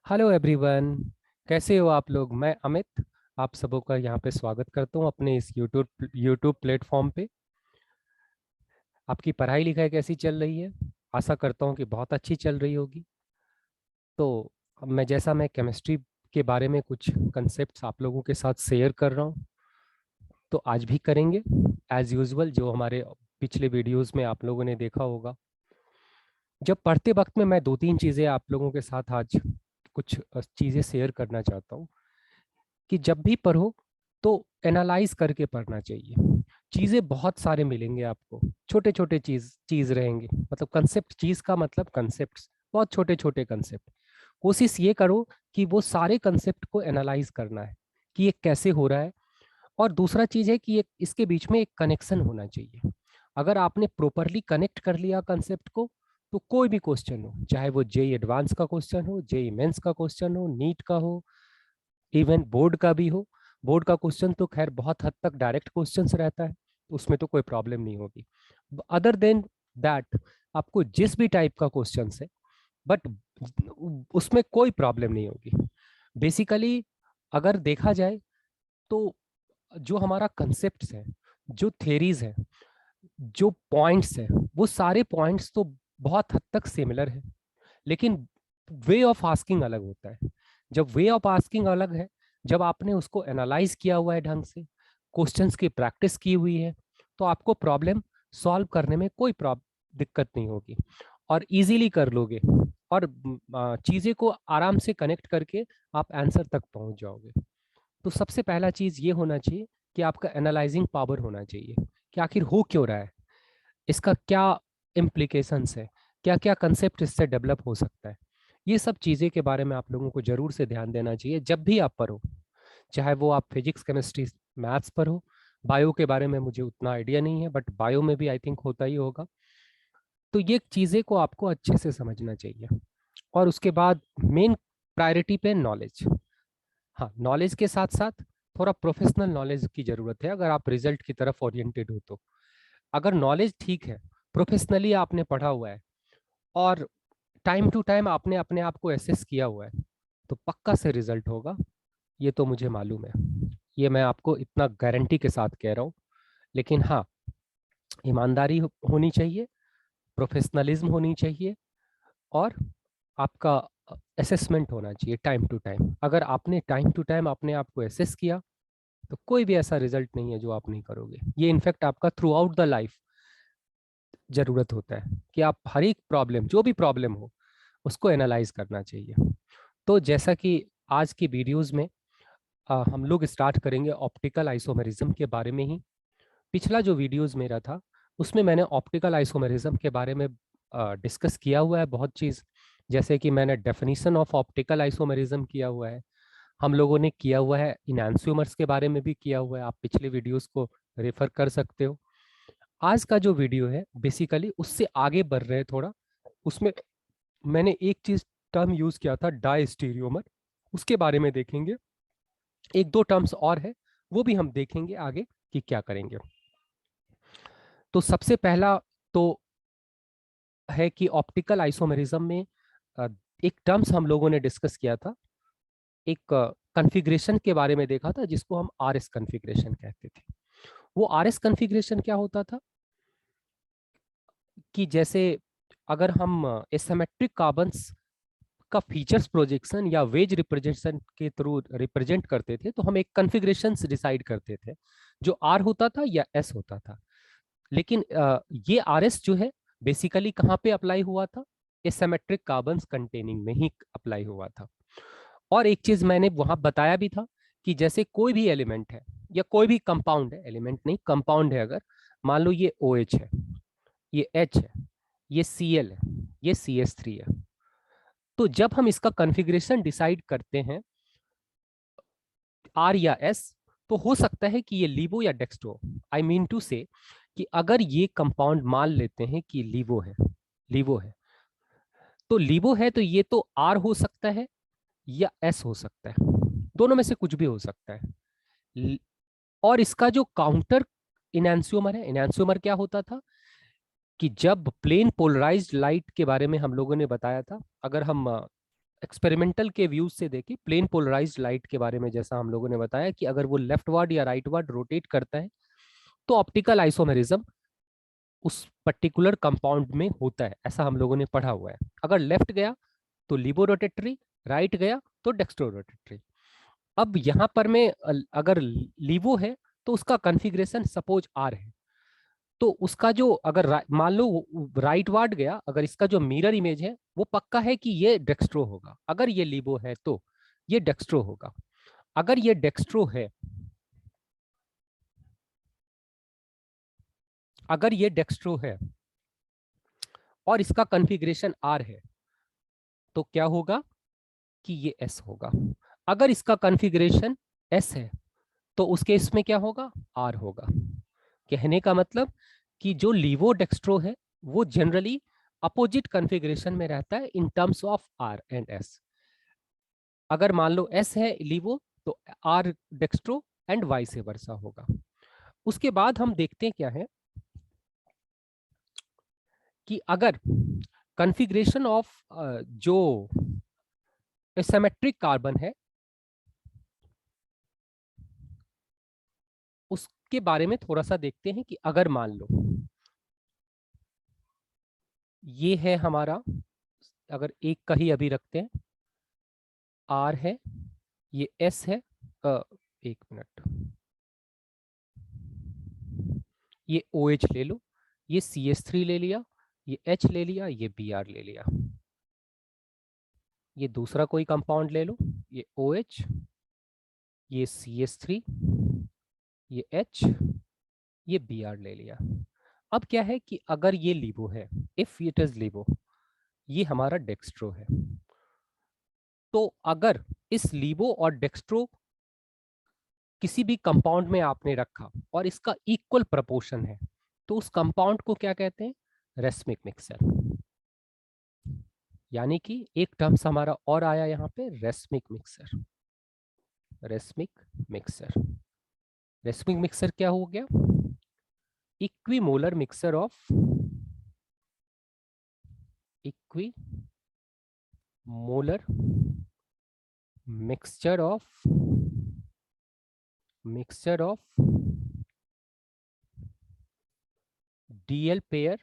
Hello everyone. कैसे हो आप लोग? मैं अमित आप सबों का यहाँ पे स्वागत करता हूँ अपने इस यूट्यूब प्लेटफॉर्म पे। आपकी पढ़ाई लिखाई कैसी चल रही है? आशा करता हूँ कि बहुत अच्छी चल रही होगी। तो अब मैं केमिस्ट्री के बारे में कुछ कंसेप्ट्स आप लोगों के साथ शेयर कर रहा हूँ, तो आज भी करेंगे एज यूजुअल जो हमारे पिछले वीडियोस में आप लोगों ने देखा होगा। जब पढ़ते वक्त में मैं दो तीन चीज़ें आप लोगों के साथ आज कुछ चीज़ें शेयर करना चाहता हूँ कि जब भी पढ़ो तो एनालाइज करके पढ़ना चाहिए। चीज़ें बहुत सारे मिलेंगे आपको, छोटे छोटे चीज़ चीज़ रहेंगे, मतलब कंसेप्ट, चीज़ का मतलब कंसेप्ट, बहुत छोटे छोटे कंसेप्ट। कोशिश ये करो कि वो सारे कंसेप्ट को एनालाइज करना है कि ये कैसे हो रहा है। और दूसरा चीज़ है कि इसके बीच में एक कनेक्शन होना चाहिए। अगर आपने प्रॉपरली कनेक्ट कर लिया कंसेप्ट को, तो कोई भी क्वेश्चन हो, चाहे वो जेई एडवांस का क्वेश्चन हो, जेई मेंस का क्वेश्चन हो, नीट का हो, इवन बोर्ड का भी हो। बोर्ड का क्वेश्चन तो खैर बहुत हद तक डायरेक्ट क्वेश्चंस रहता है, उसमें तो कोई प्रॉब्लम नहीं होगी। अदर देन दैट, आपको जिस भी टाइप का क्वेश्चन है, बट उसमें कोई प्रॉब्लम नहीं होगी। बेसिकली अगर देखा जाए तो जो हमारा कंसेप्ट है, जो थेरीज है, जो पॉइंट्स है, वो सारे पॉइंट्स तो बहुत हद तक सिमिलर है, लेकिन वे ऑफ आस्किंग अलग होता है। जब वे ऑफ आस्किंग अलग है, जब आपने उसको एनालाइज किया हुआ है ढंग से, क्वेश्चंस की प्रैक्टिस की हुई है, तो आपको प्रॉब्लम सॉल्व करने में कोई दिक्कत नहीं होगी और इजीली कर लोगे। और चीज़ें को आराम से कनेक्ट करके आप आंसर तक पहुंच जाओगे। तो सबसे पहला चीज़ ये होना चाहिए कि आपका एनालाइजिंग पावर होना चाहिए कि आखिर हो क्यों रहा है, इसका क्या इम्प्लीकेशंस है, क्या क्या कंसेप्ट इससे डेवलप हो सकता है। ये सब चीज़ें के बारे में आप लोगों को जरूर से ध्यान देना चाहिए जब भी आप पढ़ो, चाहे वो आप फिजिक्स केमिस्ट्री मैथ्स पर हो। बायो के बारे में मुझे उतना आइडिया नहीं है, बट बायो में भी आई थिंक होता ही होगा। तो ये चीज़ें को आपको अच्छे से समझना चाहिए। और उसके बाद मेन प्रायोरिटी पे नॉलेज। हाँ, नॉलेज के साथ साथ थोड़ा प्रोफेशनल नॉलेज की ज़रूरत है अगर आप रिजल्ट की तरफ ओरिएंटेड हो तो। अगर नॉलेज ठीक है, प्रोफेशनली आपने पढ़ा हुआ है और टाइम टू टाइम आपने अपने आप को एसेस किया हुआ है, तो पक्का से रिजल्ट होगा। ये तो मुझे मालूम है, ये मैं आपको इतना गारंटी के साथ कह रहा हूँ। लेकिन हाँ, ईमानदारी होनी चाहिए, प्रोफेशनलिज्म होनी चाहिए, और आपका असेसमेंट होना चाहिए टाइम टू टाइम। अगर आपने टाइम टू टाइम अपने आप को एसेस किया, तो कोई भी ऐसा रिजल्ट नहीं है जो आप नहीं करोगे। ये इनफैक्ट आपका थ्रू आउट द लाइफ जरूरत होता है कि आप हर एक प्रॉब्लम, जो भी प्रॉब्लम हो, उसको एनालाइज करना चाहिए। तो जैसा कि आज की वीडियोस में हम लोग स्टार्ट करेंगे ऑप्टिकल आइसोमेरिज्म के बारे में ही। पिछला जो वीडियोस मेरा था, उसमें मैंने ऑप्टिकल आइसोमेरिज्म के बारे में डिस्कस किया हुआ है बहुत चीज़। जैसे कि मैंने डेफिनेशन ऑफ ऑप्टिकल आइसोमेरिज्म किया हुआ है, हम लोगों ने किया हुआ है इनैंसियोमर्स के बारे में भी किया हुआ है। आप पिछले वीडियोस को रेफर कर सकते हो। आज का जो वीडियो है बेसिकली उससे आगे बढ़ रहे हैं थोड़ा। उसमें मैंने एक चीज टर्म यूज किया था, डायस्टीरियोमर, उसके बारे में देखेंगे। एक दो टर्म्स और है, वो भी हम देखेंगे आगे कि क्या करेंगे। तो सबसे पहला तो है कि ऑप्टिकल आइसोमेरिज्म में अ, एक टर्म्स हम लोगों ने डिस्कस किया था, एक कॉन्फ़िगरेशन के बारे में देखा था जिसको हम आर एस कॉन्फ़िगरेशन कहते थे। वो आर एस कॉन्फ़िगरेशन क्या होता था कि जैसे अगर हम एसिमेट्रिक कार्बन्स का फीचर्स प्रोजेक्शन या वेज रिप्रेजेंटेशन के थ्रू रिप्रेजेंट करते थे, तो हम एक कॉन्फ़िगरेशन डिसाइड करते थे जो आर होता था या एस होता था। लेकिन ये आर एस जो है बेसिकली कहाँ पे अप्लाई हुआ था? एसिमेट्रिक कार्बन्स कंटेनिंग में ही अप्लाई हुआ था। और एक चीज मैंने वहां बताया भी था कि जैसे कोई भी एलिमेंट है या कोई भी कंपाउंड है, एलिमेंट नहीं कंपाउंड है, अगर मान लो ये ओ OH है, ये H है, ये Cl है, ये CH3 है, तो जब हम इसका कॉन्फ़िगरेशन डिसाइड करते हैं आर या एस, तो हो सकता है कि ये लिवो या डेक्स्ट्रो, आई मीन टू से कि अगर ये कंपाउंड मान लेते हैं कि लिवो है, लिवो है, तो लिवो है तो ये तो आर हो सकता है या एस हो सकता है, दोनों में से कुछ भी हो सकता है। और इसका जो काउंटर इनैंसियोमर है, इनैंसियोमर क्या होता था कि जब प्लेन पोलराइज्ड लाइट के बारे में हम लोगों ने बताया था, अगर हम एक्सपेरिमेंटल के व्यूज से देखिए, प्लेन पोलराइज्ड लाइट के बारे में जैसा हम लोगों ने बताया कि अगर वो लेफ्टवर्ड या राइटवर्ड रोटेट करता है तो ऑप्टिकल आइसोमेरिज्म उस पर्टिकुलर कंपाउंड में होता है, ऐसा हम लोगों ने पढ़ा हुआ है। अगर लेफ्ट गया तो लिबो रोटेटरी, राइट गया तो डेक्स्ट्रो रोटेटरी। अब यहां पर मैं अगर लीवो है तो उसका कॉन्फ़िगरेशन सपोज आर है, तो उसका जो अगर मान लो राइट वार्ड गया, अगर इसका जो मिरर इमेज है वो पक्का है कि ये डेक्स्ट्रो होगा। अगर ये लीवो है तो ये डेक्स्ट्रो होगा। अगर ये डेक्स्ट्रो है, अगर ये डेक्स्ट्रो है और इसका कॉन्फ़िगरेशन आर है तो क्या होगा कि ये एस होगा। अगर इसका कॉन्फ़िगरेशन एस है तो उस केस में क्या होगा, आर होगा। कहने का मतलब कि जो लीवो डेक्स्ट्रो है वो जनरली अपोजिट कॉन्फ़िगरेशन में रहता है in terms of R and S. अगर मान लो एस है लीवो तो R dextro and vice versa होगा। उसके बाद हम देखते हैं क्या है कि अगर कॉन्फ़िगरेशन ऑफ जो सिमेट्रिक कार्बन है उसके बारे में थोड़ा सा देखते हैं कि अगर मान लो ये है हमारा, अगर एक का ही अभी रखते हैं, आर है, ये एस है, एक मिनट, ये ओ OH ले लो, ये CH3 ले लिया, ये H ले लिया, ये Br ले लिया। ये दूसरा कोई कंपाउंड ले लो, ये OH, ये CH3, ये H, ये Br ले लिया। अब क्या है कि अगर ये लीवो है, इफ इट इज लीवो, ये हमारा डेक्स्ट्रो है, तो अगर इस लीवो और डेक्स्ट्रो किसी भी कंपाउंड में आपने रखा और इसका इक्वल प्रपोर्शन है तो उस कंपाउंड को क्या कहते हैं, रेस्मिक मिक्सर। यानी कि एक टर्म्स हमारा और आया यहाँ पे, racemic mixer. Racemic mixer, racemic mixer क्या हो गया, equimolar mixer of, equimolar mixture of DL pair,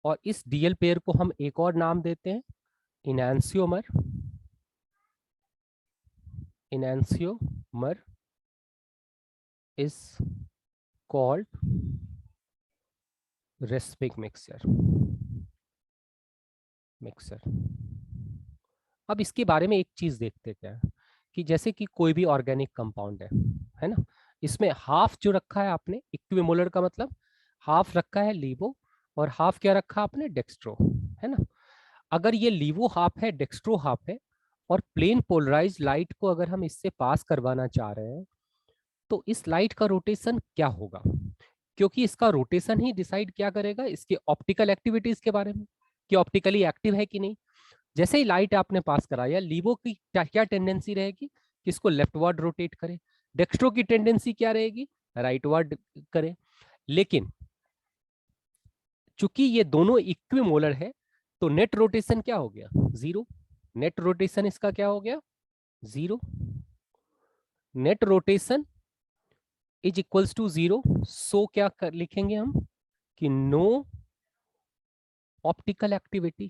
और इस डीएल पेयर को हम एक और नाम देते हैं इनैंसियोमर। इनैंसियोमर इज कॉल्ड रेस्मिक मिक्सर। अब इसके बारे में एक चीज देखते क्या है कि जैसे कि कोई भी ऑर्गेनिक कंपाउंड है ना, इसमें हाफ जो रखा है आपने, इक्विमोलर का मतलब हाफ रखा है लीवो और हाफ क्या रखा आपने, डेक्स्ट्रो, है ना। अगर ये लीवो हाफ है, डेक्स्ट्रो हाफ है, और प्लेन पोलराइज लाइट को अगर हम इससे पास करवाना चाह रहे हैं तो इस लाइट का रोटेशन क्या होगा, क्योंकि इसका रोटेशन ही डिसाइड क्या करेगा इसके ऑप्टिकल एक्टिविटीज के बारे में, कि ऑप्टिकली एक्टिव है कि नहीं। जैसे ही लाइट आपने पास कराया, लीवो की क्या क्या टेंडेंसी रहेगी कि इसको लेफ्टवर्ड रोटेट करे, डेक्स्ट्रो की टेंडेंसी क्या रहेगी, राइटवर्ड करे। लेकिन चूंकि ये दोनों इक्विमोलर है तो नेट रोटेशन क्या हो गया, जीरो। नेट रोटेशन इसका क्या हो गया, zero. Net rotation is equals to zero. So क्या लिखेंगे हम कि नो ऑप्टिकल एक्टिविटी।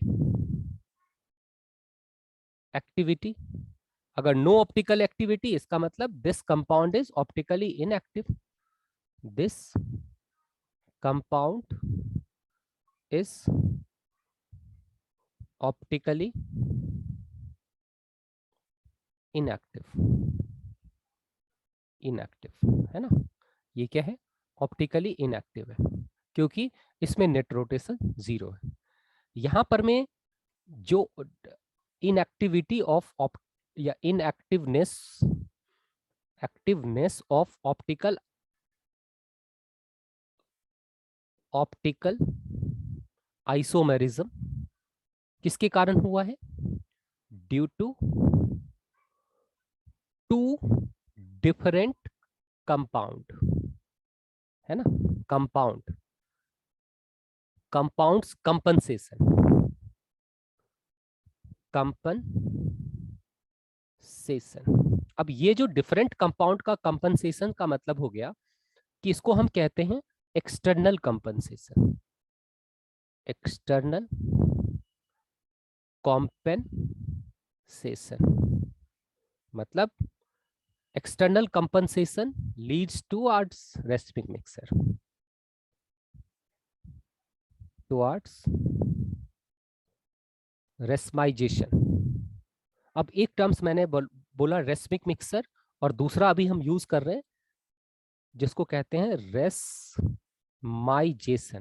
अगर नो ऑप्टिकल एक्टिविटी इसका मतलब this compound is optically inactive. This compound is optically inactive. Inactive है ना, ये क्या है, ऑप्टिकली इनएक्टिव है क्योंकि इसमें नेट रोटेशन जीरो है। यहां पर मैं जो इनएक्टिविटी ऑफ या एक्टिवनेस ऑफ ऑप्टिकल आइसोमेरिज्म किसके कारण हुआ है, due to two different compound, है ना, कंपाउंड्स कंपनसेशन। कंपनसेशन। अब ये जो डिफरेंट कंपाउंड का कंपनसेशन का मतलब हो गया कि इसको हम कहते हैं एक्सटर्नल कंपनसेशन। एक्सटर्नल कॉम्पेंसेशन मतलब external compensation leads towards रेस्माइजेशन। अब एक टर्म्स मैंने बोला रेस्मिक मिक्सर, और दूसरा अभी हम यूज कर रहे हैं जिसको कहते हैं रेस्माइजेशन।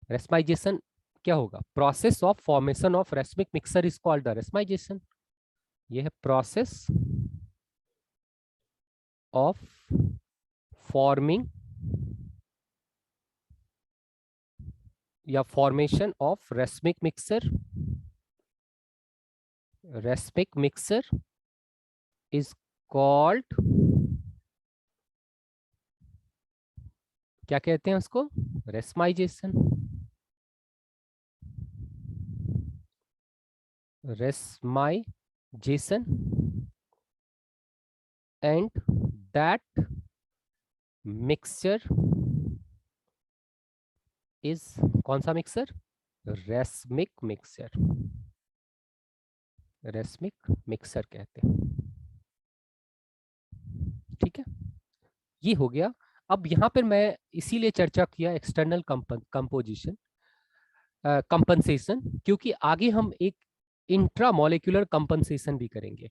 रेस्माइजेशन क्या होगा? Process of formation of racemic mixer is called the racemisation. ये है प्रोसेस ऑफ फॉर्मिंग या formation of racemic mixer. Racemic mixer is called, क्या कहते हैं उसको? Racemisation. Racemisation and that mixture is, कौन सा mixer? Racemic mixer. Racemic mixer कहते हैं। ठीक है, ये हो गया। अब यहां पर मैं इसीलिए चर्चा किया एक्सटर्नल कंपोजिशन कंपनसेशन, क्योंकि आगे हम एक इंट्रामोलिकुलर कंपनसेशन भी करेंगे,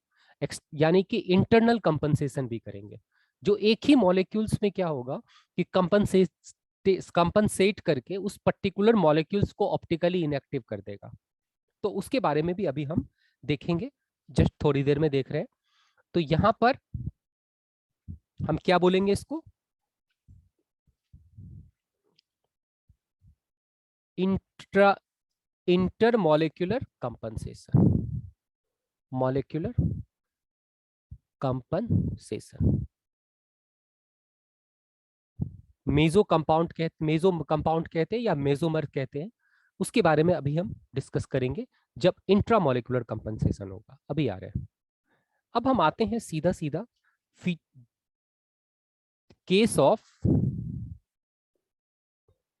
यानी कि इंटरनल कंपनसेशन भी करेंगे, जो एक ही मॉलिक्यूल्स में क्या होगा कि कंपनसेट करके उस पर्टिकुलर मॉलिक्यूल्स को ऑप्टिकली इनएक्टिव कर देगा। तो उसके बारे में भी अभी हम देखेंगे, जस्ट थोड़ी देर में देख रहे हैं। तो यहां पर हम क्या बोलेंगे इसको? Intra intermolecular compensation. Molecular compensation. Meso compound कहते हैं या मेजोमर कहते हैं, उसके बारे में अभी हम डिस्कस करेंगे जब इंट्रामोलिकुलर कंपनसेशन होगा। अभी आ रहे हैं। अब हम आते हैं सीधा सीधा case of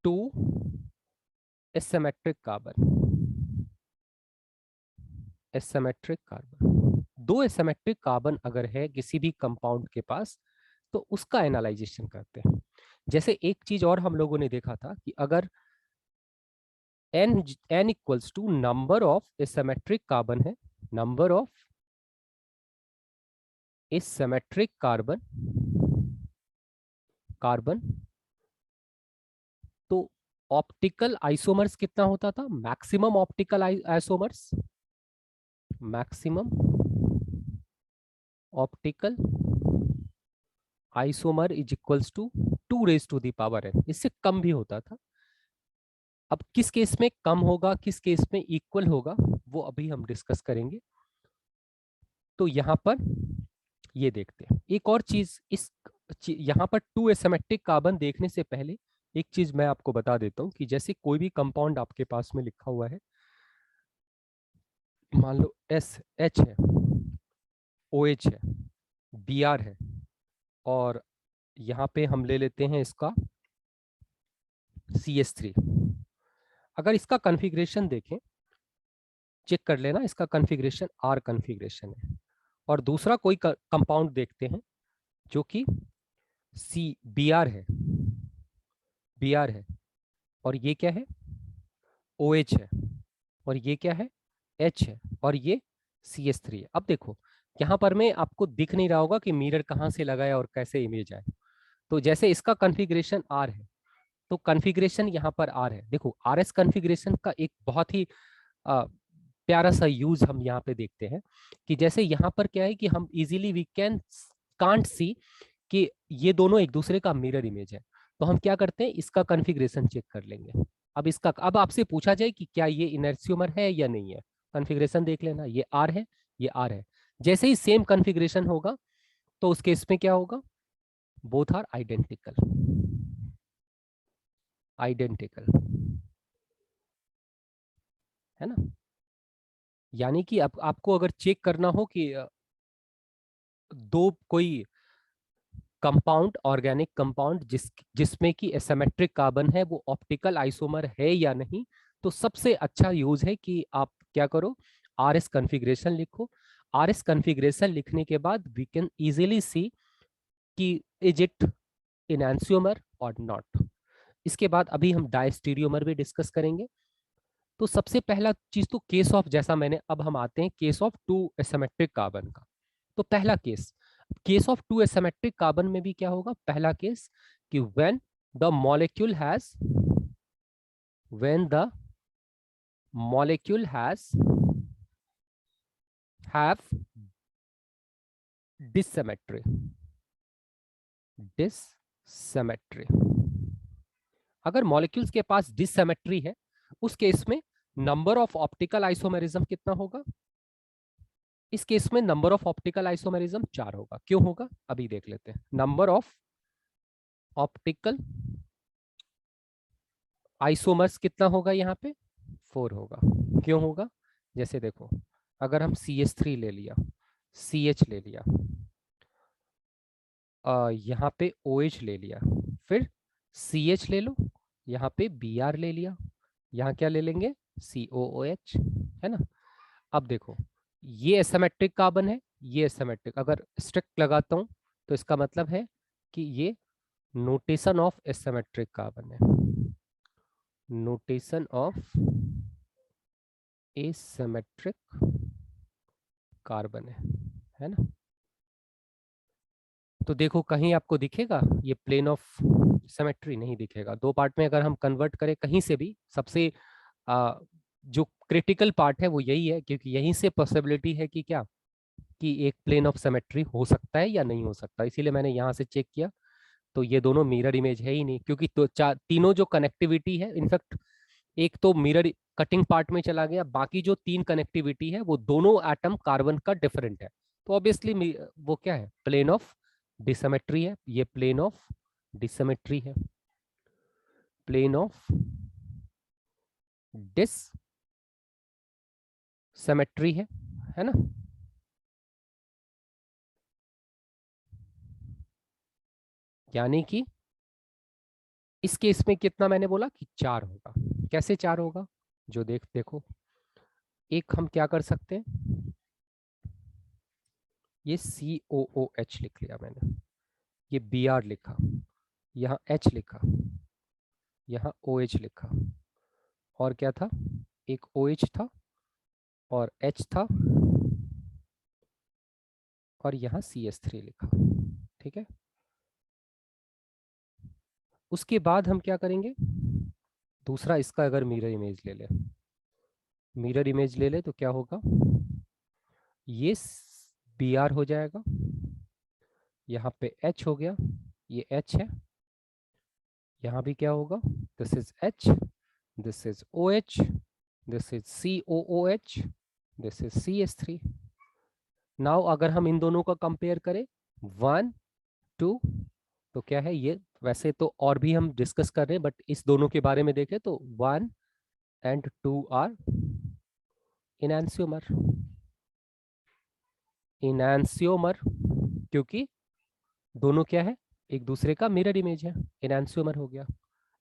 two asymmetric carbon. Asymmetric carbon, दो एसिमेट्रिक कार्बन अगर है किसी भी कंपाउंड के पास, तो उसका एनालाइजेशन करते हैं। जैसे एक चीज और हम लोगों ने देखा था कि अगर n equals to number of asymmetric carbon है, नंबर ऑफ एसिमेट्रिक कार्बन तो ऑप्टिकल आइसोमर्स कितना होता था? Maximum optical isomers, maximum optical isomer is equals to 2^n, इससे कम भी होता था। अब किस केस में कम होगा, किस केस में इक्वल होगा, वो अभी हम डिस्कस करेंगे। तो यहां पर ये देखते हैं एक और चीज, यहां पर टू एसिमेट्रिक कार्बन देखने से पहले एक चीज मैं आपको बता देता हूं कि जैसे कोई भी कंपाउंड आपके पास में लिखा हुआ है, मान लो SH है, OH है, Br है, और यहाँ पे हम ले लेते हैं इसका CH3। अगर इसका कॉन्फ़िगरेशन देखें, चेक कर लेना, इसका कॉन्फ़िगरेशन R कॉन्फ़िगरेशन है। और दूसरा कोई कंपाउंड देखते हैं जो कि Br है, Br है, और ये क्या है? OH है, और ये क्या है? H है, और ये CH3 है। अब देखो यहाँ पर में आपको दिख नहीं रहा होगा कि मिरर कहाँ से लगाए और कैसे इमेज आए। तो जैसे इसका कॉन्फ़िगरेशन R है, तो कॉन्फ़िगरेशन यहाँ पर R है। देखो RS कॉन्फ़िगरेशन का एक बहुत ही प्यारा सा यूज हम यहाँ पे देखते हैं कि जैसे यहाँ पर क्या है कि हम इजीली वी कांट सी कि ये दोनों एक दूसरे का मिरर इमेज है। तो हम क्या करते हैं, इसका कॉन्फ़िगरेशन चेक कर लेंगे। अब आपसे पूछा जाए कि क्या ये इनर्शियोमर है या नहीं है, कॉन्फ़िगरेशन देख लेना, ये R है, ये R है। जैसे ही सेम कॉन्फ़िगरेशन होगा तो उस केस में क्या होगा? बोथ आर आइडेंटिकल, आइडेंटिकल, है ना। यानी कि आपको अगर चेक करना हो कि दो कोई कंपाउंड, ऑर्गेनिक कंपाउंड जिसमें कि एसिमेट्रिक कार्बन है, वो ऑप्टिकल आइसोमर है या नहीं, तो सबसे अच्छा यूज है कि आप क्या करो, आर एस कन्फिग्रेशन लिखो। आर एस कन्फिग्रेशन लिखने के बाद वी कैन इजीली सी कि इज इट इनैंसियोमर और नॉट। इसके बाद अभी हम डायस्टीरियोमर भी डिस्कस करेंगे। तो सबसे पहला चीज तो केस ऑफ, जैसा मैंने, अब हम आते हैं case of two asymmetric carbon का। तो पहला case, case of two asymmetric carbon में भी क्या होगा, पहला केस कि the molecule has when the molecule has have dissymmetry, dissymmetry. अगर मॉलिक्यूल्स के पास डिससिमेट्री है, उस केस में नंबर ऑफ ऑप्टिकल आइसोमेरिज्म कितना होगा? इस केस में नंबर ऑफ ऑप्टिकल आइसोमेरिज्म 4 होगा। क्यों होगा, अभी देख लेते हैं। नंबर ऑफ ऑप्टिकल आइसोमर्स कितना होगा यहाँ पे? 4 होगा। क्यों होगा? जैसे देखो, अगर हम CH3 ले लिया, CH ले लिया, यहाँ पे OH ले लिया, फिर CH ले लो, यहाँ पे Br ले लिया, यहाँ क्या ले लेंगे? COOH, है ना। अब देखो, ये एसिमेट्रिक कार्बन है, ये एसिमेट्रिक, अगर स्ट्रिक्ट लगाता हूं तो इसका मतलब है कि ये नोटेशन ऑफ एसिमेट्रिक कार्बन है, नोटेशन ऑफ एसिमेट्रिक कार्बन है ना। तो देखो, कहीं आपको दिखेगा ये प्लेन ऑफ सिमेट्री? नहीं दिखेगा। दो पार्ट में अगर हम कन्वर्ट करें कहीं से भी, सबसे जो क्रिटिकल पार्ट है वो यही है, क्योंकि यहीं से पॉसिबिलिटी है कि क्या, कि एक प्लेन ऑफ सिमेट्री हो सकता है या नहीं हो सकता। इसीलिए मैंने यहाँ से चेक किया, तो ये दोनों मिरर इमेज है ही नहीं, क्योंकि तो तीनों जो कनेक्टिविटी है, इनफैक्ट एक तो मिरर कटिंग पार्ट में चला गया, बाकी जो 3 कनेक्टिविटी है वो दोनों एटम कार्बन का डिफरेंट है। तो ऑब्वियसली वो क्या है, प्लेन ऑफ डिसमेट्री है, ये प्लेन ऑफ डिसमेट्री है, प्लेन ऑफ डिसमेट्री है ना। यानी कि इस केस में कितना, मैंने बोला कि 4 होगा। कैसे 4 होगा, जो देखो, एक हम क्या कर सकते हैं, ये COOH लिख लिया मैंने, ये Br लिखा, यहाँ H लिखा, यहाँ OH लिखा, और क्या था, एक OH था और H था, और यहाँ CH3 लिखा। ठीक है। उसके बाद हम क्या करेंगे, दूसरा इसका अगर मिरर इमेज ले ले, मिरर इमेज ले ले तो क्या होगा, ये Br हो जाएगा, यहाँ पे H हो गया, ये H है, यहाँ भी क्या होगा, this is H, this is OH, this is COOH, this is CH3। Now अगर हम इन दोनों का कंपेयर करें, 1 2, तो क्या है ये, वैसे तो और भी हम डिस्कस कर रहे हैं, बट इस दोनों के बारे में देखें तो 1 एंड 2 आर इनैंसियोमर, इनैंसियोमर, क्योंकि दोनों क्या है, एक दूसरे का मिरर इमेज है, इनैंसियोमर हो गया।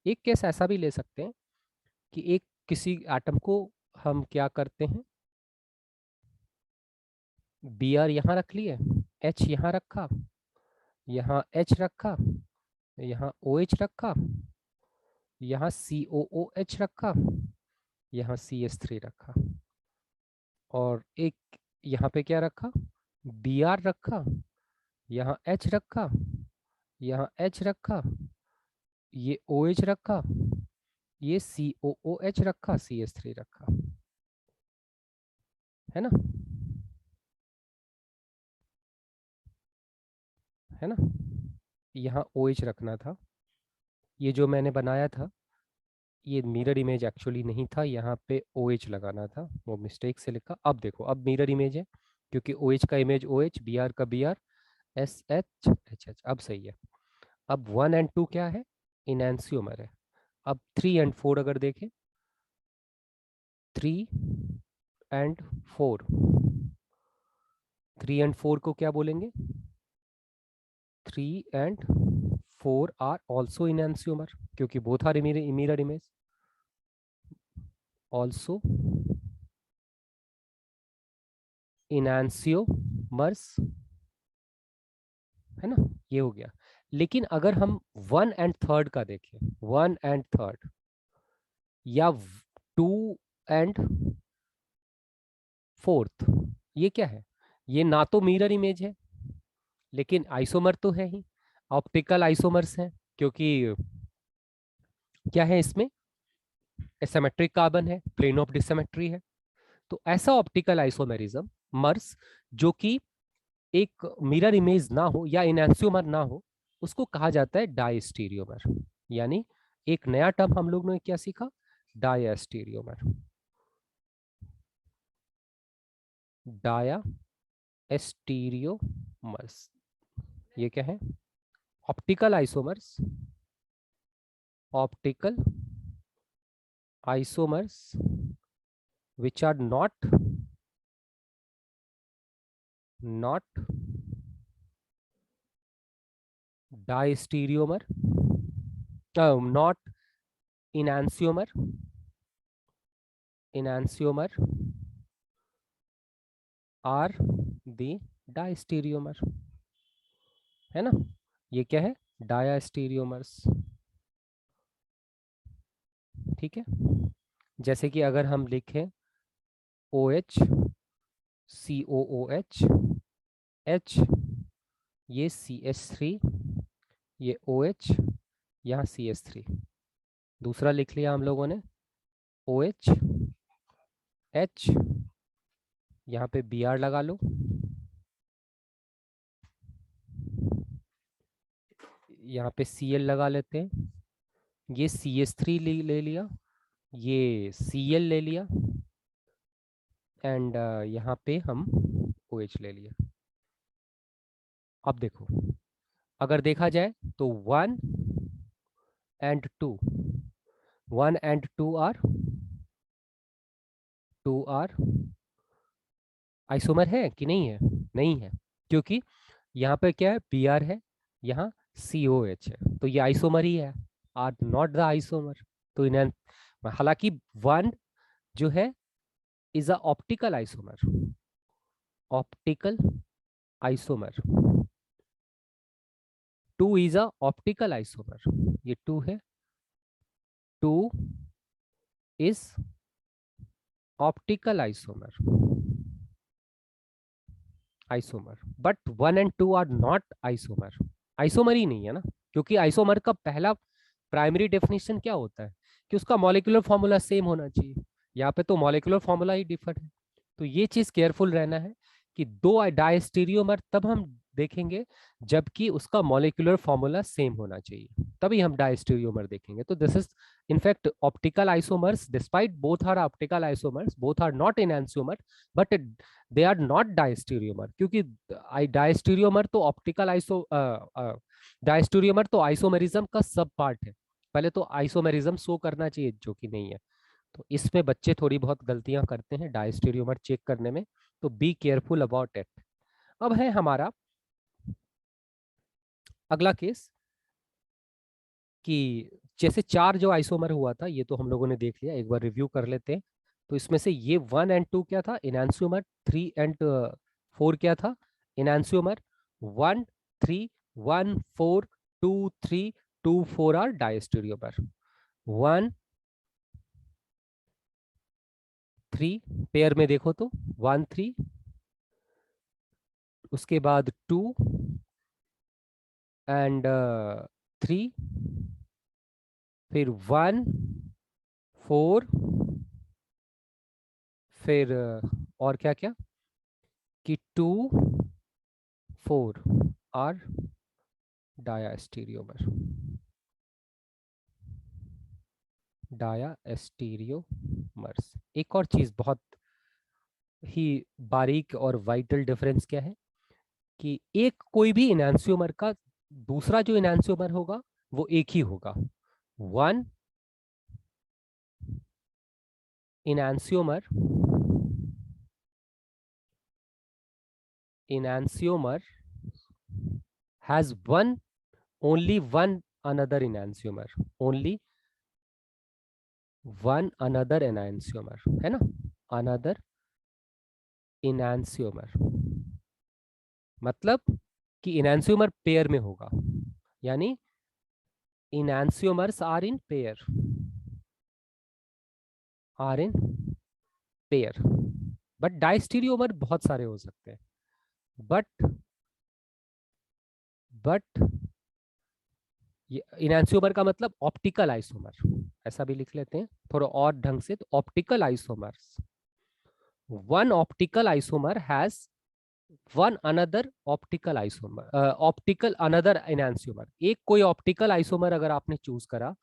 एक केस ऐसा भी ले सकते हैं कि एक किसी एटम को हम क्या करते हैं, Br यहाँ रख लिए, H यहाँ रखा, यहाँ H रखा, यहाँ OH रखा, यहाँ COOH रखा, यहाँ CH3 रखा, और एक यहाँ पे क्या रखा, Br रखा, यहाँ H रखा, यहाँ H रखा, ये OH रखा, ये COOH रखा, CH3 रखा, है ना, है ना। यहाँ OH रखना था, ये जो मैंने बनाया था, ये मिरर इमेज एक्चुअली नहीं था, यहाँ पे OH लगाना था, वो मिस्टेक से लिखा। अब देखो, अब मिरर इमेज है, क्योंकि OH का इमेज OH, Br का Br, SH, अब सही है। अब 1 एंड 2 क्या है, इनैंसियोमर है। अब 3 एंड 4 अगर देखें, 3 एंड 4, 3 एंड 4 को क्या बोलेंगे? 3 एंड 4 आर ऑल्सो इनैंसियोमर, क्योंकि both are mirror image, also enantiomers, है ना, ये हो गया। लेकिन अगर हम 1 एंड 3 का देखें, 1 एंड 3 या 2 एंड 4, ये क्या है? ये ना तो मिरर इमेज है, लेकिन आइसोमर तो है ही, ऑप्टिकल आइसोमर्स हैं, क्योंकि क्या है इसमें? एसिमेट्रिक कार्बन है, प्लेन ऑफ डिसिमेट्री है। तो ऐसा ऑप्टिकल आइसोमेरिज्म मर्स जो कि एक मिरर इमेज ना हो या इनैंसियोमर ना हो, उसको कहा जाता है डायस्टीरियोमर। यानी एक नया टर्म हम लोग ने क्या सीखा? डायस्टीरियोमर। डाया एस्टीरियोमर्स, ये क्या है? Optical isomers, optical isomers which are not diastereomer, not enantiomer, are the diastereomer, है ना? ये क्या है? डायास्टीरियोमर्स। ठीक है, जैसे कि अगर हम लिखें OH, COOH, H, ये CH3, ये OH, यहाँ CH3, दूसरा लिख लिया हम लोगों ने OH, H, यहाँ पे Br लगा लो, यहाँ पे Cl लगा लेते हैं, ये CH3 ले लिया, ये Cl ले लिया, एंड यहाँ पे हम OH ले लिया। अब देखो, अगर देखा जाए तो 1 एंड 2, 1 एंड 2 आर आइसोमर है कि नहीं है? नहीं है, क्योंकि यहाँ पे क्या है? Br है, यहाँ COH है, तो ये आइसोमर ही है, आर नॉट द आइसोमर। तो इन्हें, हालांकि 1 जो है is a optical isomer, optical isomer, 2 is a optical isomer, ये 2 है, 2 is optical isomer, but 1 and 2 are not isomer, isomer ही नहीं है ना, क्योंकि आइसोमर का पहला प्राइमरी डेफिनेशन क्या होता है? कि उसका मॉलिक्यूलर फॉर्मूला सेम होना चाहिए। यहाँ पे तो मॉलिक्यूलर फॉर्मूला ही डिफर है, तो ये चीज केयरफुल रहना है कि दो डायस्टीरियोमर तब हम देखेंगे जबकि उसका मॉलिक्यूलर फॉर्मूला सेम होना चाहिए, तभी हम डायस्टीरियोमर देखेंगे। तो this is in fact optical isomers, despite both are optical isomers, both are not enantiomer, but they are not diastereomer, क्योंकि डायस्टीरियोमर तो ऑप्टिकल डायस्टीरियोमर तो आइसोमेरिज्म का सब पार्ट है, पहले तो आइसोमेरिज्म शो करना चाहिए, जो कि नहीं है। तो इसमें बच्चे थोड़ी बहुत गलतियां करते हैं डायस्टीरियोमर चेक करने में, तो बी केयरफुल अबाउट इट। अब है हमारा अगला केस कि जैसे 4 जो आइसोमर हुआ था, ये तो हम लोगों ने देख लिया, एक बार रिव्यू कर लेते हैं। तो इसमें से ये 1 एंड 2 क्या था? इनैंसियोमर। 3 एंड 4 क्या था? इनैंसियोमर। 1 3 1 4 2 3 2 4 आर डायस्टीरियोमर। 1 3 पेयर में देखो तो 1 3, उसके बाद 2 एंड 3, फिर 1 4, फिर और क्या क्या कि 2 4 आर डायास्टीरियोमर, डायास्टीरियोमर्स। एक और चीज बहुत ही बारीक और वाइटल डिफरेंस क्या है कि एक कोई भी इनैंसियोमर का दूसरा जो इनैंसियोमर होगा वो एक ही होगा। 1 इनैंसियोमर enantiomer has only one another enantiomer, only one another enantiomer, है ना, another enantiomer, मतलब कि enantiomer पेयर में होगा, यानी enantiomers are in pair, but diastereomer बहुत सारे हो सकते हैं, बट इनैंसियोमर का मतलब ऑप्टिकल आइसोमर, ऐसा भी लिख लेते हैं थोड़ा और ढंग से, तो optical isomers, one optical isomer has one another optical isomer, optical another enantiomer, एक कोई ऑप्टिकल आइसोमर अगर आपने चूज करा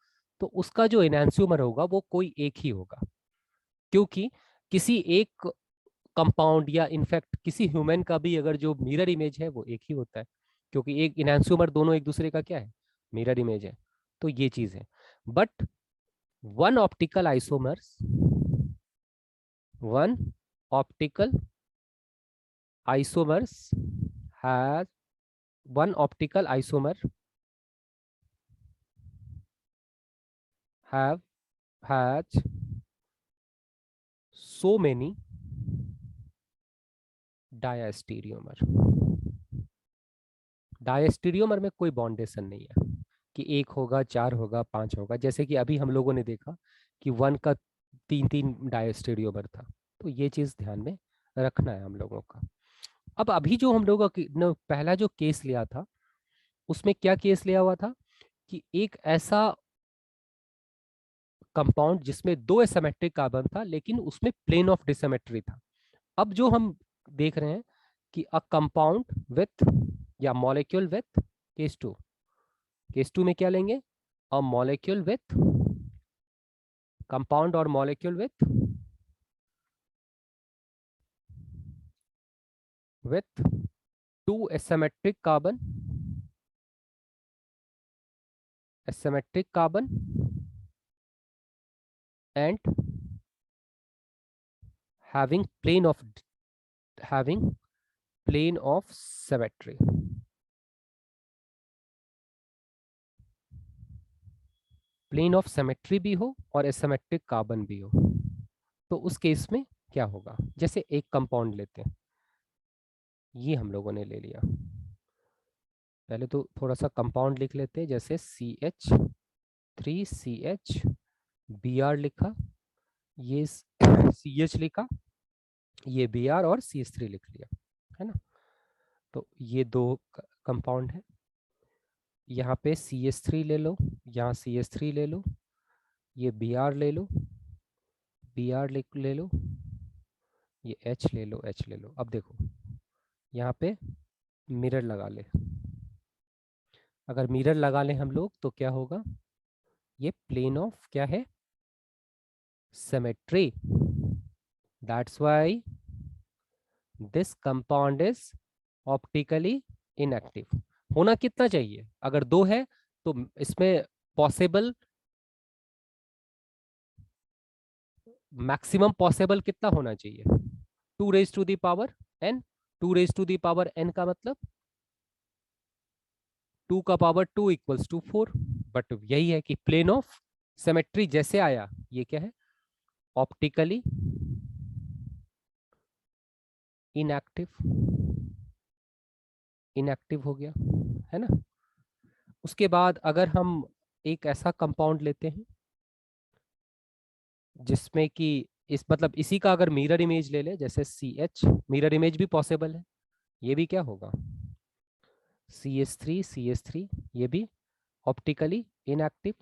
तो उसका जो एनहांसियोमर होगा वो कोई एक ही होगा, क्योंकि किसी एक कंपाउंड या इनफैक्ट किसी ह्यूमन का भी अगर जो मिरर इमेज है वो एक ही होता है, क्योंकि एक एनहांसियोमर दोनों एक दूसरे का क्या है, मिरर इमेज है, तो ये चीज है। But one optical isomers, one optical isomers has one optical isomer have has so many diastereomer, diastereomer में कोई बॉन्डेशन नहीं है कि एक होगा, चार होगा, पांच होगा, जैसे कि अभी हम लोगों ने देखा कि वन का तीन तीन डायस्टीरियोमर था, तो ये चीज ध्यान में रखना है हम लोगों का। अब अभी जो हम लोगों ने पहला जो केस लिया था उसमें क्या केस लिया हुआ था कि एक ऐसा कंपाउंड जिसमें दो एसिमेट्रिक कार्बन था लेकिन उसमें प्लेन ऑफ डिसिमेट्री था। अब जो हम देख रहे हैं कि अ कंपाउंड विथ या मॉलिक्यूल विथ केस टू में क्या लेंगे, अ मॉलिक्यूल विथ कंपाउंड और molecule with two asymmetric carbon and having plane of symmetry, plane of symmetry भी हो और एसिमेट्रिक कार्बन भी हो, तो उस केस में क्या होगा, जैसे एक कंपाउंड लेते हैं, ये हम लोगों ने ले लिया, पहले तो थोड़ा सा कंपाउंड लिख लेते हैं, जैसे CH3CH, Br लिखा, ये CH लिखा, ये Br और CH3 लिख लिया, है ना, तो ये दो कंपाउंड है, यहाँ पे CH3 ले लो, यहाँ CH3 ले लो, ये Br ले लो, Br ले लो, ये H ले लो, H ले लो। अब देखो यहाँ पे मिरर लगा ले, अगर मिरर लगा ले हम लोग तो क्या होगा, ये प्लेन ऑफ क्या है, symmetry, that's why this compound is optically inactive. होना कितना चाहिए, अगर दो है तो इसमें पॉसिबल मैक्सिमम पॉसिबल कितना होना चाहिए, 2 raised to the power n, 2 raised to the power n का मतलब 2 का पावर 2 इक्वल्स टू 4, बट यही है कि प्लेन ऑफ सिमेट्री जैसे आया, ये क्या है, ऑप्टिकली इनएक्टिव हो गया, है ना। उसके बाद अगर हम एक ऐसा कंपाउंड लेते हैं जिसमें कि इस मतलब इसी का अगर मिरर इमेज ले ले, जैसे CH, मिरर इमेज भी पॉसिबल है, ये भी क्या होगा, CH3 ये भी ऑप्टिकली इनएक्टिव।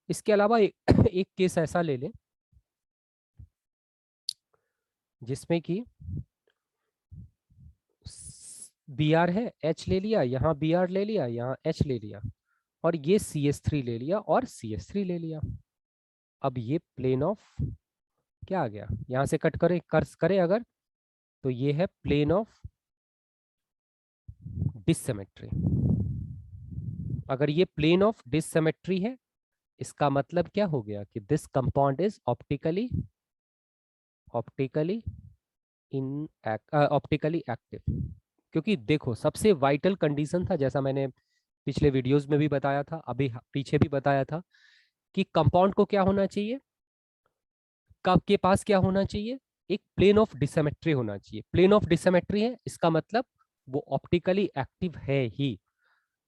इसके अलावा एक केस ऐसा ले लें जिसमें कि Br है, H ले लिया, यहाँ Br ले लिया, यहाँ H ले लिया, और ये CH3 ले लिया और CH3 ले लिया। अब ये प्लेन ऑफ क्या आ गया, यहां से कट करे अगर, तो ये है प्लेन ऑफ डिससिमेट्री। अगर ये प्लेन ऑफ डिससिमेट्री है, इसका मतलब क्या हो गया कि this compound is optically in optically active, क्योंकि देखो सबसे वाइटल कंडीशन था, जैसा मैंने पिछले वीडियोस में भी बताया था, अभी पीछे भी बताया था, कि कंपाउंड को क्या होना चाहिए, कब के पास क्या होना चाहिए, एक प्लेन ऑफ डिसमेट्री होना चाहिए। प्लेन ऑफ डिसमेट्री है, इसका मतलब वो ऑप्टिकली एक्टिव है ही।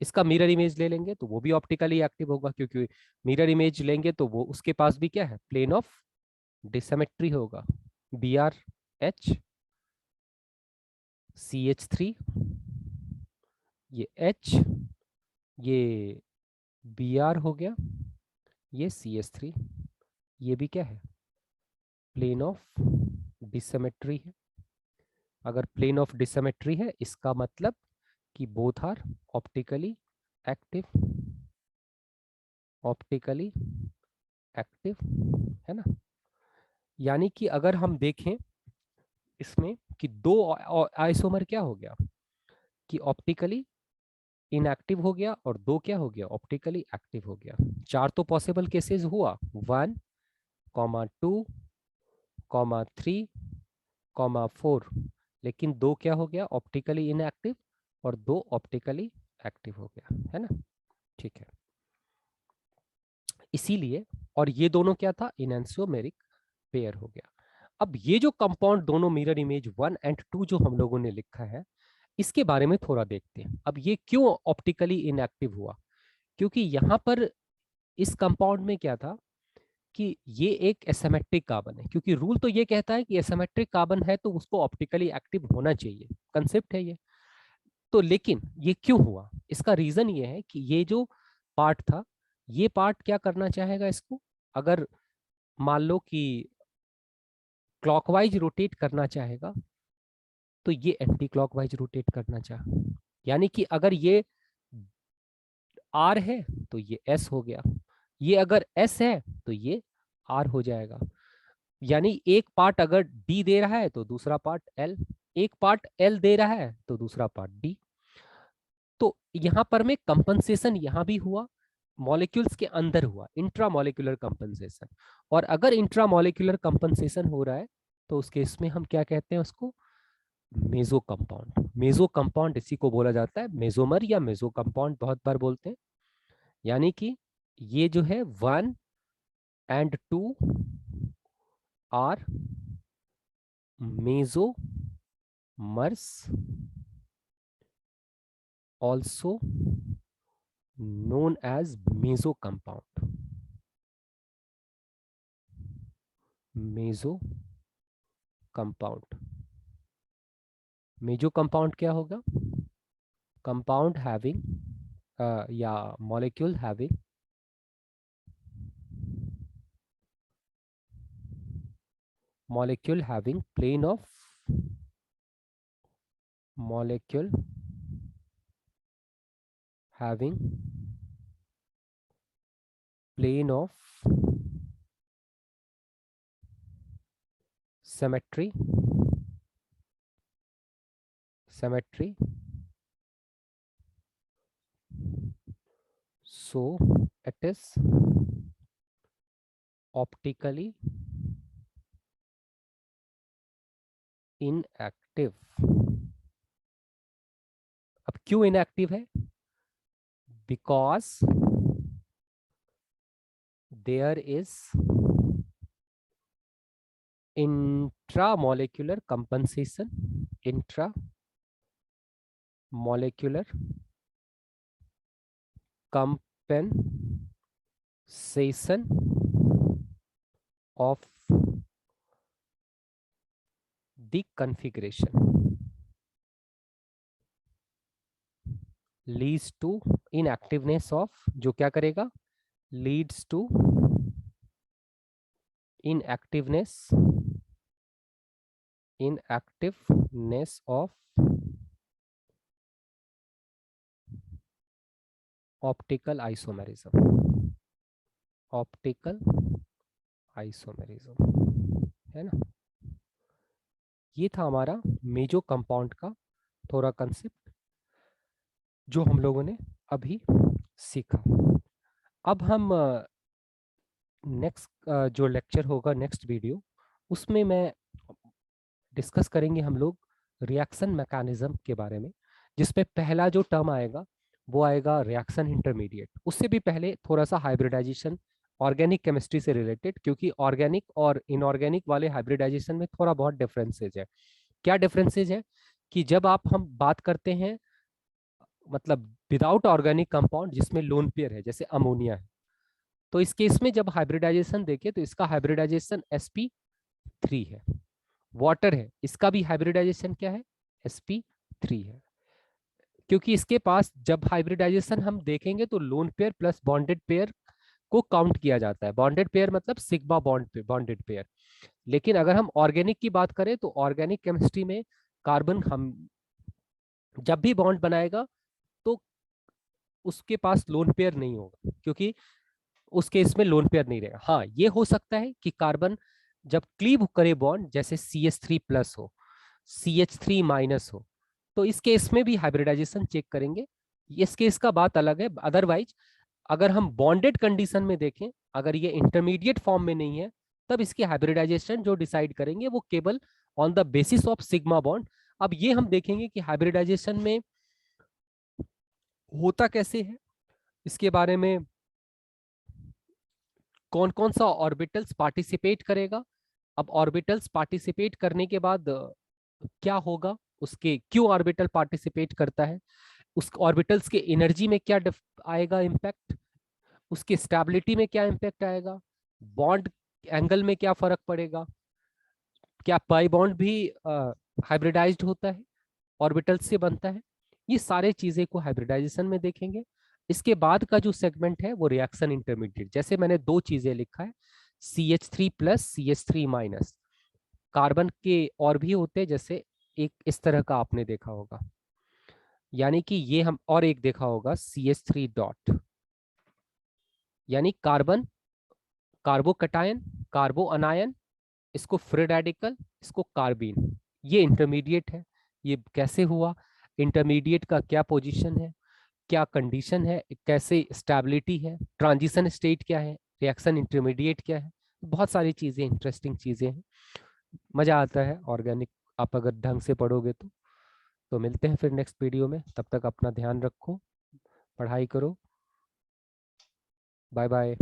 इसका मिरर इमेज ले लेंगे तो वो भी ऑप्टिकली एक्टिव होगा, क्योंकि मिरर इमेज लेंगे तो वो उसके पास भी क्या है, प्लेन ऑफ डिसमेट्री होगा। B R H C H three, ये एच, ये बी आर हो गया, ये सी एच थ्री, ये भी क्या है, प्लेन ऑफ डिसमेट्री है। अगर प्लेन ऑफ डिसमेट्री है, इसका मतलब कि both are optically active, optically active, है ना। यानी कि अगर हम देखें इसमें कि दो आइसोमर क्या हो गया, कि ऑप्टिकली इनएक्टिव हो गया और दो क्या हो गया, ऑप्टिकली एक्टिव हो गया। चार तो पॉसिबल केसेस हुआ, 1,2,3,4, लेकिन दो क्या हो गया, ऑप्टिकली इनएक्टिव, और दो ऑप्टिकली एक्टिव हो गया, है ना। ठीक है, इसीलिए, और ये दोनों क्या था, इनएंसियोमेरिक पेयर हो गया। अब ये जो कंपाउंड दोनों मिरर इमेज 1 और 2 जो हम लोगों ने लिखा है, इसके बारे में थोड़ा देखते हैं। अब ये क्यों ऑप्टिकली इनएक्टिव हुआ, क्योंकि यहां पर इस कंपाउंड में क्या था कि ये एक एसिमेट्रिक कार्बन है, क्योंकि रूल तो ये कहता है कि एसिमेट्रिक कार्बन है तो उसको ऑप्टिकली एक्टिव होना चाहिए, कंसेप्ट है ये। तो लेकिन ये क्यों हुआ, इसका रीजन ये है कि ये जो पार्ट था, ये पार्ट क्या करना चाहेगा इसको, अगर मान लो कि क्लॉकवाइज रोटेट करना चाहेगा तो ये एंटी क्लॉकवाइज रोटेट करना चाहे। यानी कि अगर ये आर है तो ये एस हो गया, ये अगर एस है तो ये आर हो जाएगा। यानी एक पार्ट अगर डी दे रहा है तो दूसरा पार्ट एल, एक पार्ट एल दे रहा है तो दूसरा पार्ट डी। तो यहां पर में कंपनसेशन यहां भी हुआ, मॉलिक्यूल्स के अंदर हुआ, इंट्रामोलिकुलर कंपनसेशन। और अगर इंट्रामोलिकुलर कंपनसेशन हो रहा है तो उस केस में हम क्या कहते हैं उसको, मेजो कंपाउंड। मेजो कंपाउंड इसी को बोला जाता है, मेजोमर या मेजो कंपाउंड बहुत बार बोलते हैं। यानी कि ये जो है 1 और 2 are mesomers, also known as meso compound। Meso compound, meso compound क्या होगा, कंपाउंड हैविंग या molecule having plane of molecule having plane of symmetry, so it is optically inactive। अब क्यों इनएक्टिव है, because there is intramolecular compensation, intramolecular compensation of the configuration leads to inactiveness of, जो क्या करेगा, leads to inactiveness of optical isomerism, optical isomerism, है ना। ये था हमारा मेजो कंपाउंड का थोड़ा कंसेप्ट जो हम लोगों ने अभी सीखा। अब हम नेक्स्ट जो लेक्चर होगा, नेक्स्ट वीडियो, उसमें मैं डिस्कस करेंगे हम लोग रिएक्शन मैकेनिज्म के बारे में, जिसमें पहला जो टर्म आएगा वो आएगा रिएक्शन इंटरमीडिएट। उससे भी पहले थोड़ा सा हाइब्रिडाइजेशन ऑर्गेनिक केमिस्ट्री से रिलेटेड, क्योंकि ऑर्गेनिक और इनऑर्गेनिक वाले हाइब्रिडाइजेशन में थोड़ा बहुत डिफरेंसेज है। क्या डिफरेंसेज है कि जब हम बात करते हैं मतलब विदाउट ऑर्गेनिक कंपाउंड जिसमें लोन पेयर है, जैसे अमोनिया है, तो इस केस में जब हाइब्रिडाइजेशन देखें तो इसका हाइब्रिडाइजेशन sp3 है। वाटर है, इसका भी हाइब्रिडाइजेशन क्या है, sp3 है। क्योंकि इसके पास जब हाइब्रिडाइजेशन हम देखेंगे तो lone pair plus bonded pair को काउंट किया जाता है। बॉन्डेड पेयर मतलब सिग्मा बॉन्ड बॉन्डेड पेयर। लेकिन अगर हम ऑर्गेनिक की बात करें तो ऑर्गेनिक केमिस्ट्री में कार्बन हम जब भी बॉन्ड बनाएगा तो उसके पास लोन पेयर नहीं होगा, क्योंकि उस केस में लोन पेयर नहीं रहेगा। हाँ, ये हो सकता है कि कार्बन जब क्लीव करे बॉन्ड, जैसे CH3+ हो, CH3- हो, तो इस केस में भी हाइब्रिडाइजेशन चेक करेंगे। इस केस का बात अलग है। अदरवाइज अगर हम बॉन्डेड कंडीशन में देखें, अगर ये इंटरमीडिएट फॉर्म में नहीं है, तब इसकी हाइब्रिडाइजेशन जो डिसाइड करेंगे वो केवल on the basis of sigma bond. अब ये हम देखेंगे कि हाइब्रिडाइजेशन में होता कैसे है, इसके बारे में कौन कौन सा ऑर्बिटल्स पार्टिसिपेट करेगा। अब ऑर्बिटल्स पार्टिसिपेट करने के बाद क्या होगा, उसके क्यों ऑर्बिटल पार्टिसिपेट करता है, उस ऑर्बिटल्स के एनर्जी में क्या आएगा इम्पैक्ट, उसकी स्टेबिलिटी में क्या इम्पैक्ट आएगा, बॉन्ड एंगल में क्या फर्क पड़ेगा, क्या पाई बॉन्ड भी हाइब्रिडाइज्ड होता है, ऑर्बिटल्स से बनता है। ये सारे चीजें को हाइब्रिडाइजेशन में देखेंगे। इसके बाद का जो सेगमेंट है वो रिएक्शन इंटरमीडिएट। जैसे मैंने दो चीजें लिखा है, CH3+ CH3-। कार्बन के और भी होते हैं, जैसे एक इस तरह का आपने देखा होगा, यानी कि ये हम और एक देखा होगा CH3 यानी कार्बन कार्बोकटायन कार्बो अनायन, इसको फ्री रेडिकल, इसको कार्बीन। ये इंटरमीडिएट है। ये कैसे हुआ, इंटरमीडिएट का क्या पोजीशन है, क्या कंडीशन है, कैसे स्टेबिलिटी है, ट्रांजिशन स्टेट क्या है, रिएक्शन इंटरमीडिएट क्या है। बहुत सारी चीजें, इंटरेस्टिंग चीजें हैं। मजा आता है ऑर्गेनिक, आप अगर ढंग से पढ़ोगे तो मिलते हैं फिर नेक्स्ट वीडियो में। तब तक अपना ध्यान रखो, पढ़ाई करो। Bye bye.